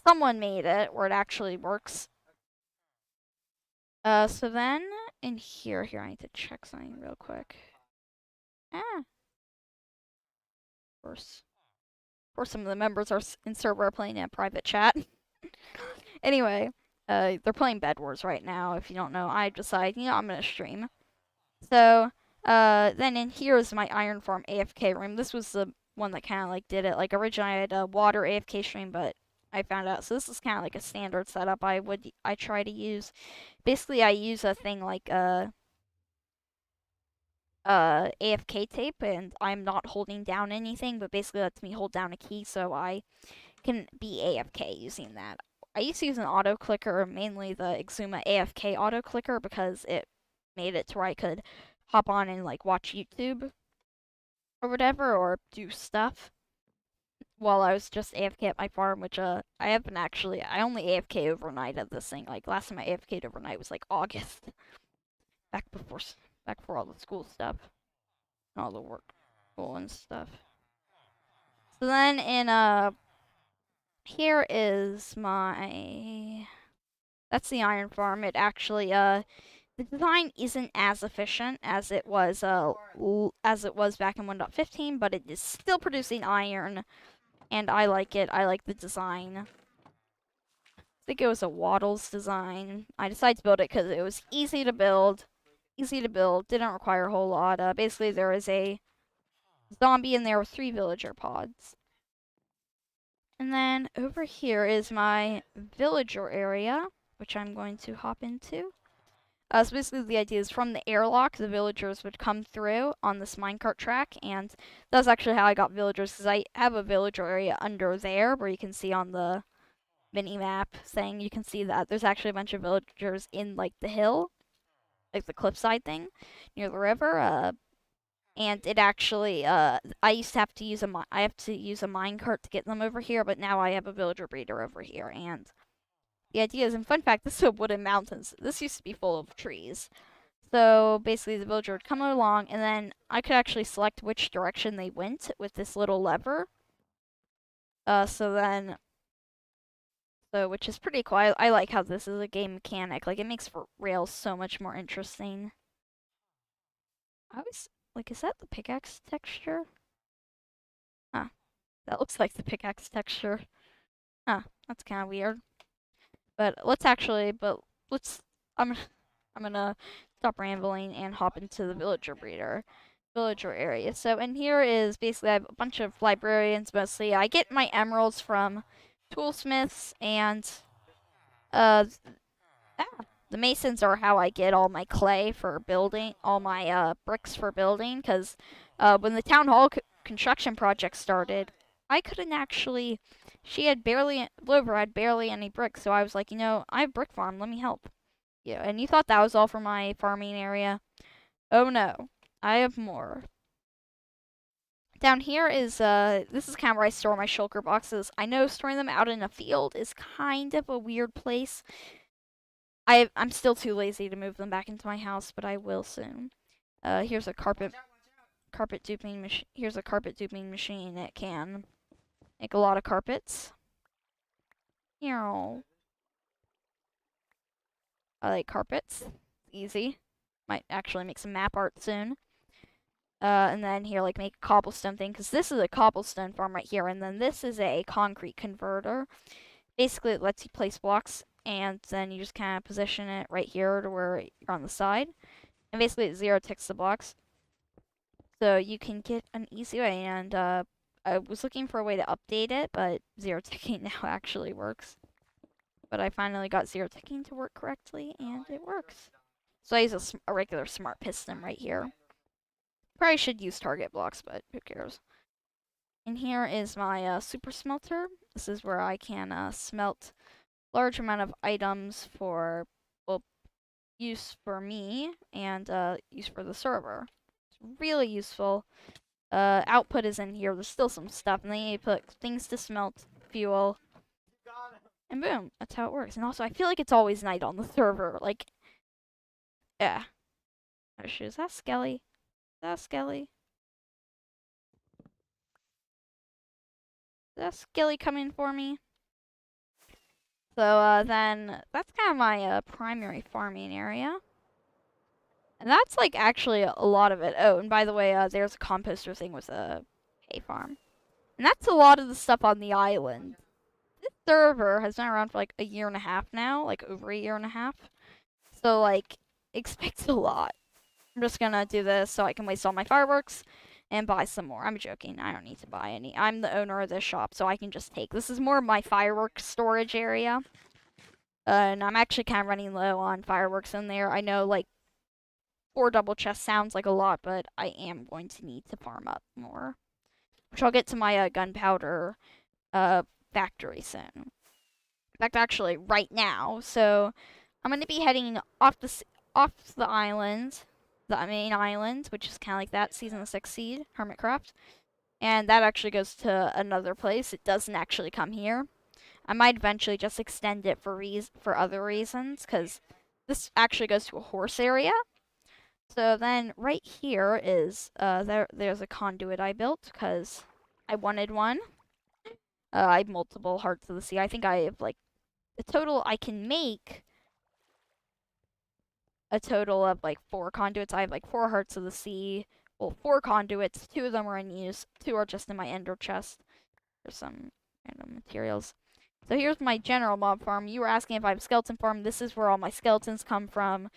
someone made it, where it actually works. So then, in here, I need to check something real quick. Of course. Of course, some of the members are in server playing in a private chat. Anyway, they're playing Bed Wars right now. If you don't know, I decide, I'm gonna stream. So, then in here is my Iron Farm AFK room. This was the one that kind of like did it. Like originally I had a water AFK stream, but I found out. So this is kind of like a standard setup I try to use. Basically, I use a thing like AFK tape, and I'm not holding down anything, but basically lets me hold down a key so I can be AFK using that. I used to use an auto clicker, mainly the Exuma AFK auto clicker, because it made it to where I could hop on and like watch YouTube or whatever, or do stuff while I was just AFK at my farm, which I haven't actually. I only AFK overnight at this thing. Like last time I AFK'd overnight was like August, back before all the school stuff and all the work, school and stuff. So then in here is my. That's the iron farm. It actually the design isn't as efficient as it was back in 1.15, but it is still producing iron, and I like it. I like the design. I think it was a Waddles design. I decided to build it because it was easy to build. Didn't require a whole lot. Basically, there is a zombie in there with 3 villager pods. And then over here is my villager area, which I'm going to hop into. So basically the idea is from the airlock, the villagers would come through on this minecart track, and that's actually how I got villagers, because I have a villager area under there, where you can see on the mini-map thing, you can see that there's actually a bunch of villagers in, like, the hill, like the cliffside thing, near the river, and it actually, I used to have to use a minecart to get them over here, but now I have a villager breeder over here, and the idea is, and fun fact, this is a wooden mountains. This used to be full of trees. So basically the villager would come along, and then I could actually select which direction they went with this little lever. Which is pretty cool. I like how this is a game mechanic. Like, it makes for Rails so much more interesting. Is that the pickaxe texture? Huh. That looks like the pickaxe texture. Huh. That's kind of weird. I'm gonna stop rambling and hop into the villager area. So in here is basically I have a bunch of librarians mostly. I get my emeralds from toolsmiths and the masons are how I get all my clay for building, all my bricks for building, because when the town hall construction project started, I couldn't actually. Blover had barely any bricks, so I was like, I have brick farm, let me help. Yeah, and you thought that was all for my farming area? Oh no, I have more. Down here is, this is kind of where I store my shulker boxes. I know storing them out in a field is kind of a weird place. I'm still too lazy to move them back into my house, but I will soon. Here's a carpet duping machine. Here's a carpet duping machine. It can make a lot of carpets. Here, I like carpets. Easy. Might actually make some map art soon. And then here, like, make a cobblestone thing, because this is a cobblestone farm right here, and then this is a concrete converter. Basically, it lets you place blocks, and then you just kind of position it right here to where you're on the side. And basically, it zero ticks the blocks. So you can get an easy way, and I was looking for a way to update it, but zero ticking now actually works. But I finally got zero ticking to work correctly, and it works. So I use a regular smart piston right here. Probably should use target blocks, but who cares? And here is my super smelter. This is where I can smelt large amount of items for, well, use for me and use for the server. It's really useful. Output is in here. There's still some stuff, and then you put things to smelt, fuel, and boom, that's how it works. And also, I feel like it's always night on the server. Like, yeah. Oh shoot, is that Skelly? Is that Skelly? Is that Skelly coming for me? So, then, that's kind of my, primary farming area. And that's, like, actually a lot of it. Oh, and by the way, there's a composter thing with a hay farm. And that's a lot of the stuff on the island. This server has been around for, like, a year and a half now. Like, over a year and a half. So, like, expect a lot. I'm just gonna do this so I can waste all my fireworks and buy some more. I'm joking. I don't need to buy any. I'm the owner of this shop, so I can just take. This is more of my fireworks storage area. And I'm actually kind of running low on fireworks in there. I know, like, 4 double chests sounds like a lot, but I am going to need to farm up more. Which I'll get to my gunpowder factory soon. In fact, actually, right now. So, I'm going to be heading off the island, the main island, which is kind of like that, Season 6 seed, Hermitcraft. And that actually goes to another place. It doesn't actually come here. I might eventually just extend it for other reasons, because this actually goes to a horse area. So then right here is, there's a conduit I built, because I wanted one. I have multiple Hearts of the Sea. I think I have, like, the total I can make a total of, like, 4 conduits. I have, like, 4 Hearts of the Sea. Well, 4 conduits. 2 of them are in use. 2 are just in my ender chest. There's some random materials. So here's my general mob farm. You were asking if I have a skeleton farm. This is where all my skeletons come from.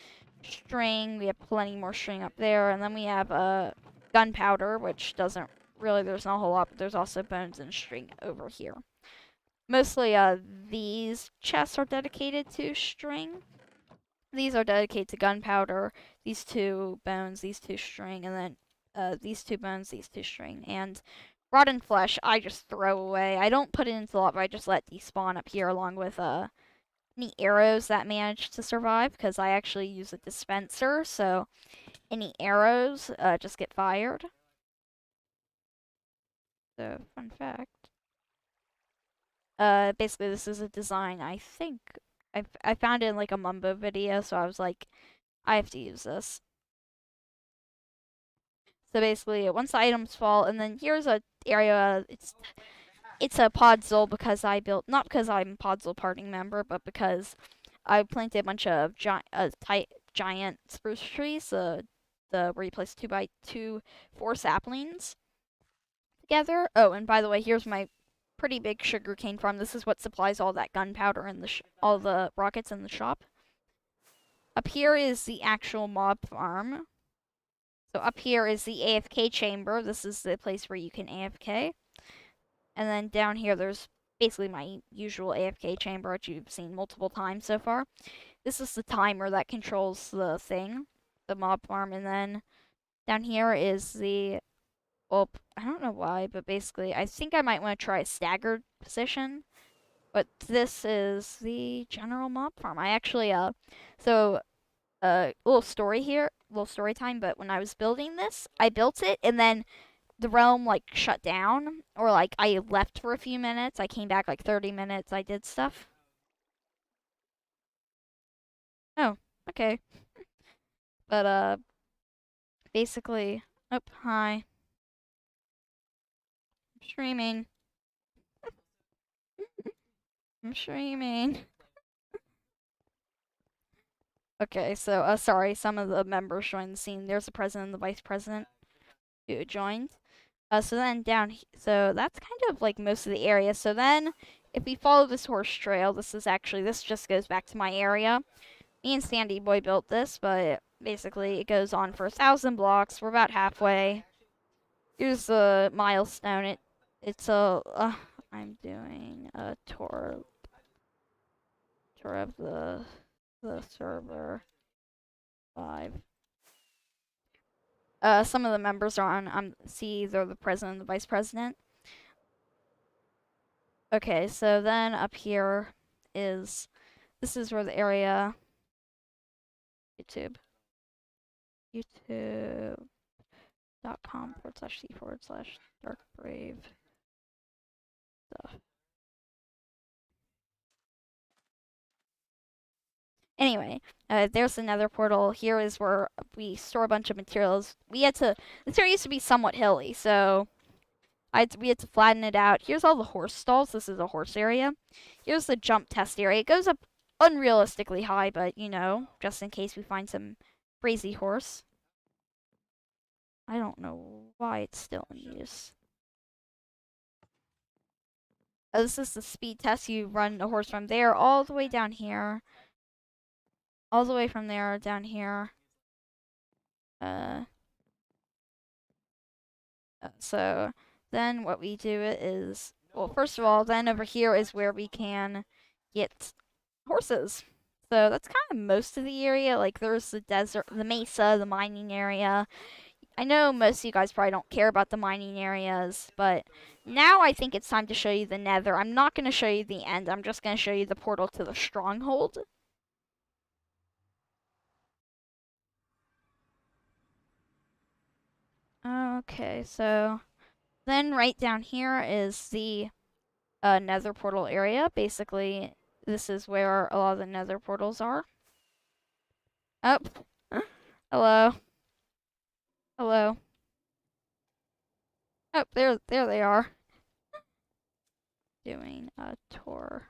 String. We have plenty more string up there. And then we have gunpowder, which doesn't really, there's not a whole lot, but there's also bones and string over here. Mostly these chests are dedicated to string. These are dedicated to gunpowder. These 2 bones, these 2 string, and then these 2 bones, these 2 string. And rotten flesh, I just throw away. I don't put it into the lava, I just let despawn up here along with any arrows that manage to survive, because I actually use a dispenser, so any arrows just get fired. So, fun fact. Basically, this is a design I think I found it in, like, a Mumbo video, so I was like, I have to use this. So basically, once the items fall, and then here's a area, it's a podzol because I built, not because I'm a podzol parting member, but because I planted a bunch of giant spruce trees, where you place 2x2 4 saplings together. Oh, and by the way, here's my pretty big sugarcane farm. This is what supplies all that gunpowder and all the rockets in the shop. Up here is the actual mob farm. So up here is the AFK chamber. This is the place where you can AFK. And then down here, there's basically my usual AFK chamber, which you've seen multiple times so far. this is the timer that controls the thing, the mob farm, and then down here is the, well, I don't know why, but basically, I think I might want to try a staggered position. But this is the general mob farm. I actually, so, little story here, little story time, but when I was building this, I built it, and then the realm, like, shut down, or, like, I left for a few minutes. I came back, like, 30 minutes. I did stuff. Oh, okay. But, basically, oh, hi. I'm streaming. I'm streaming. Okay, so, sorry, some of the members joined the scene. There's the president and the vice president who joined. So then so that's kind of like most of the area. So then, if we follow this horse trail, this just goes back to my area. Me and Sandy Boy built this, but basically it goes on for 1,000 blocks. We're about halfway. Here's the milestone. It's a, I'm doing a tour of the server 5. Some of the members are on, see, they're the president and the vice president. Okay, so then up here this is where the area, youtube.com/c/darkbrave stuff. Anyway, there's the Nether Portal. Here is where we store a bunch of materials. This area used to be somewhat hilly, so we had to flatten it out. Here's all the horse stalls. This is a horse area. Here's the jump test area. It goes up unrealistically high, but, you know, just in case we find some crazy horse. I don't know why it's still in use. This is the speed test. You run a horse from there all the way down here. All the way from there down here. So then what we do is, well, first of all, then over here is where we can get horses. So that's kind of most of the area. Like, there's the desert, the mesa, the mining area. I know most of you guys probably don't care about the mining areas, but now I think it's time to show you the nether. I'm not going to show you the end. I'm just going to show you the portal to the stronghold. Okay, so then right down here is the nether portal area. Basically, this is where a lot of the nether portals are. Oh, hello. Hello. Oh, there they are. Doing a tour.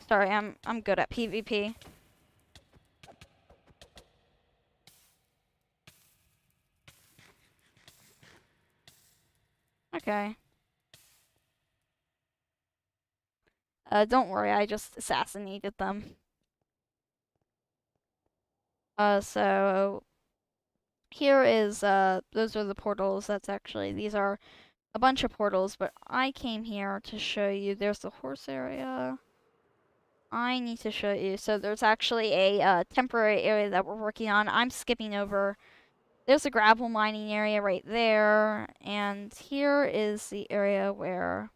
Sorry, I'm good at PvP. Okay. Don't worry, I just assassinated them. So here is, those are the portals. These are a bunch of portals, but I came here to show you, there's the horse area. I need to show you, so there's actually a temporary area that we're working on. I'm skipping over. There's a gravel mining area right there, and here is the area where,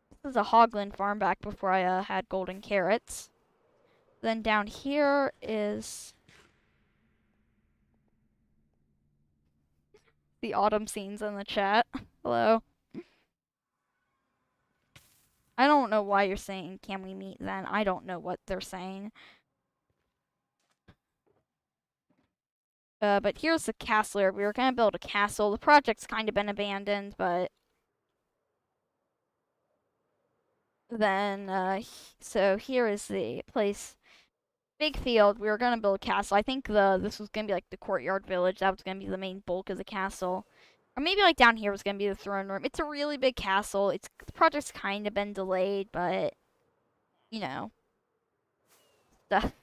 this is a hogland farm back before I had golden carrots. Then down here is the autumn scenes in the chat. Hello. I don't know why you're saying, can we meet then? I don't know what they're saying. But here's the castle area. We were going to build a castle. The project's kind of been abandoned, but then, so here is the place. Big field. We were going to build a castle. I think this was going to be like the courtyard village. That was going to be the main bulk of the castle. Or maybe like down here was gonna be the throne room. It's a really big castle. The project's kind of been delayed, but you know, stuff.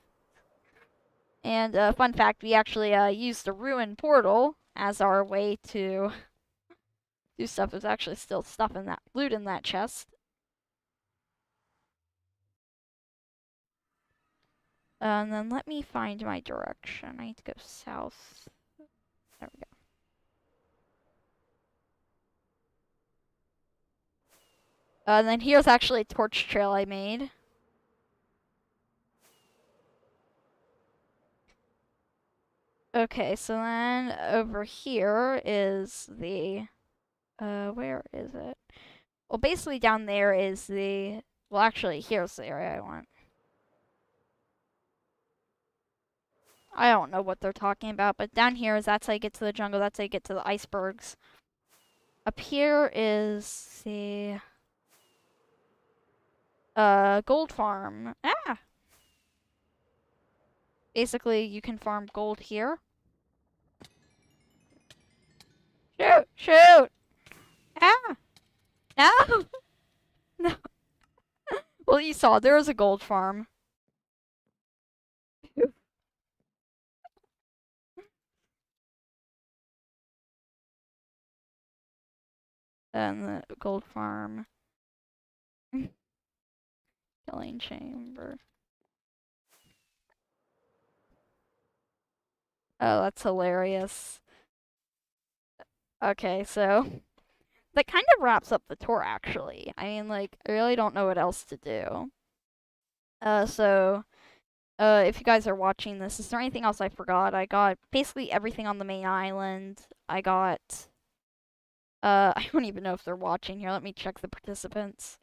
And fun fact, we actually used the ruined portal as our way to do stuff. There's actually still stuff in that loot in that chest. And then let me find my direction. I need to go south. There we go. And then here's actually a torch trail I made. Okay, so then over here is the where is it? Well, basically down there is the well, actually here's the area I want. I don't know what they're talking about, but down here is that's how you get to the jungle, that's how you get to the icebergs. Up here is the gold farm. Ah! Basically, you can farm gold here. Shoot! Shoot! Ah! No! No. Well, you saw there was a gold farm. And the gold farm. Killing chamber. Oh, that's hilarious. Okay, so that kind of wraps up the tour, actually. I mean, like, I really don't know what else to do. If you guys are watching this, is there anything else I forgot? I got basically everything on the main island. I got, I don't even know if they're watching here. Let me check the participants.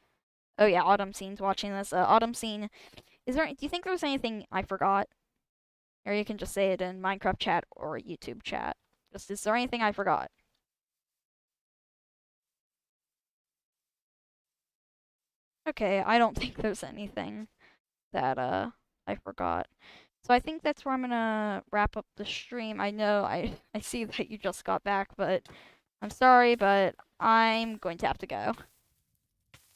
Oh yeah, Autumn Scene's watching this. Autumn Scene, do you think there's anything I forgot? Or you can just say it in Minecraft chat or YouTube chat. Just, is there anything I forgot? Okay, I don't think there's anything that I forgot. So I think that's where I'm gonna wrap up the stream. I know I see that you just got back, but I'm sorry, but I'm going to have to go.